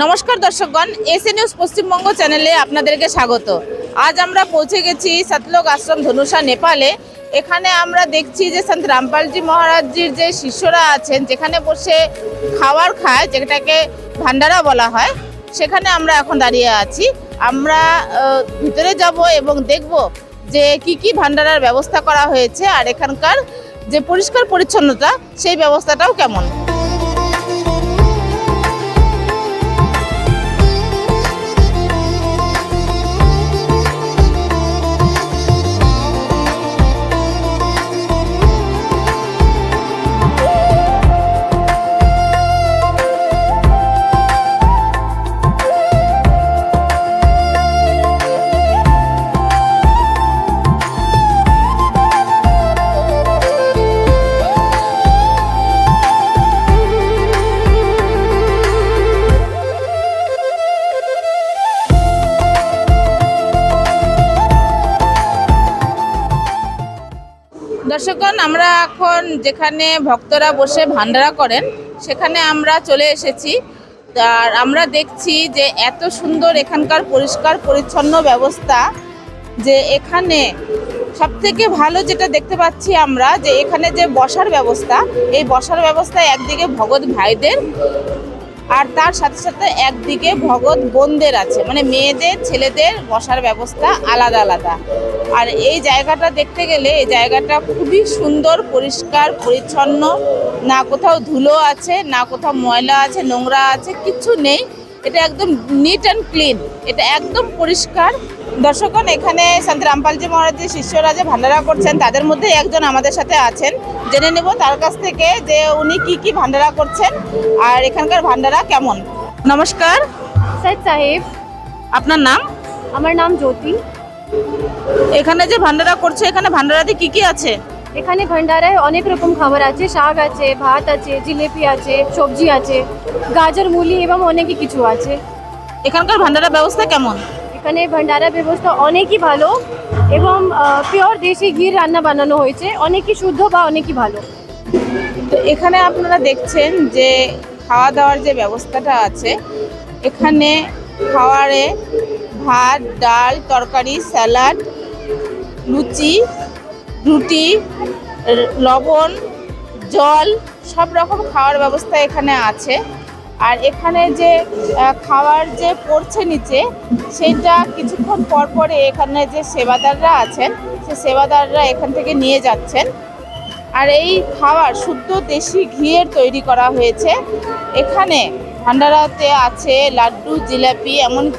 নমস্কার দর্শকগণ, SA news Paschimbanga চ্যানেলে আপনাদেরকে স্বাগত। আজ আমরা পৌঁছে গেছি সতলোক আশ্রম ধনুষা, নেপালে। এখানে আমরা দেখছি যে সন্ত রামপালজি মহারাজজির যে শিষ্যরা আছেন, যেখানে বসে খাবার খায়, যেটাকে ভান্ডারা বলা হয়, সেখানে আমরা এখন দাঁড়িয়ে আছি। আমরা ভিতরে যাব এবং দেখব যে কি ভান্ডারার ব্যবস্থা করা হয়েছে, আর এখানকার যে পরিষ্কার পরিচ্ছন্নতা সেই ব্যবস্থাটাও কেমন। দর্শকগণ, আমরা এখন যেখানে ভক্তরা বসে ভান্ডারা করেন সেখানে আমরা চলে এসেছি। আর আমরা দেখছি যে এত সুন্দর এখানকার পরিষ্কার পরিচ্ছন্ন ব্যবস্থা, যে এখানে সবথেকে ভালো যেটা দেখতে পাচ্ছি আমরা, যে এখানে যে বসার ব্যবস্থা, এই বসার ব্যবস্থায় একদিকে ভগৎ ভাইদের আর তার সাথে সাথে একদিকে ভগৎ বোনদের আছে, মানে মেয়েদের ছেলেদের বসার ব্যবস্থা আলাদা আলাদা। আর এই জায়গাটা দেখতে গেলে এই জায়গাটা খুবই সুন্দর, পরিষ্কার পরিচ্ছন্ন, না কোথাও ধুলো আছে, না কোথাও ময়লা আছে, নোংরা আছে, কিছু নেই। এটা একদম নিট অ্যান্ড ক্লিন, এটা একদম পরিষ্কার। দর্শকগণ, এখানে সন্ত রামপালজি মহারাজের শিষ্যরা যে ভান্ডারা করছেন তাদের মধ্যে একজন আমাদের সাথে আছেন। জেনে নেব তার কাছ থেকে যে উনি কি ভান্ডারা করছেন আর এখানকার ভান্ডারা কেমন। নমস্কার সৈয়দ সাহেব। আপনার নাম? আমার নাম জ্যোতি। এখানে যে ভান্ডারা করছে, এখানে ভান্ডারাতে কি আছে? এখানে ভান্ডারায় অনেক রকম খাবার আছে, শাক আছে, ভাত আছে, জিলেপি আছে, সবজি আছে, গাজর মুলি এবং অনেকই কিছু আছে। এখানকার ভান্ডারা ব্যবস্থা কেমন? এখানে ভান্ডারা ব্যবস্থা অনেকই ভালো এবং পিওর দেশি ঘির রান্না বানানো হয়েছে, অনেকই শুদ্ধ বা অনেকই ভালো। তো এখানে আপনারা দেখছেন যে খাওয়া দাওয়ার যে ব্যবস্থাটা আছে, এখানে খাওয়ারে ভাত, ডাল, তরকারি, স্যালাড, লুচি, রুটি, লবণ, জল, সব রকম খাওয়ার ব্যবস্থা এখানে আছে। আর এখানে যে খাবার যে পড়ছে নিচে, সেইটা কিছুক্ষণ পর পরে এখানে যে সেবাদাররা আছেন, সে সেবাদাররা এখান থেকে নিয়ে যাচ্ছেন। আর এই খাবার শুদ্ধ দেশি ঘিয়ের তৈরি করা হয়েছে। এখানে ভান্ডারাতে আছে লাড্ডু, জিলাপি, এমনকি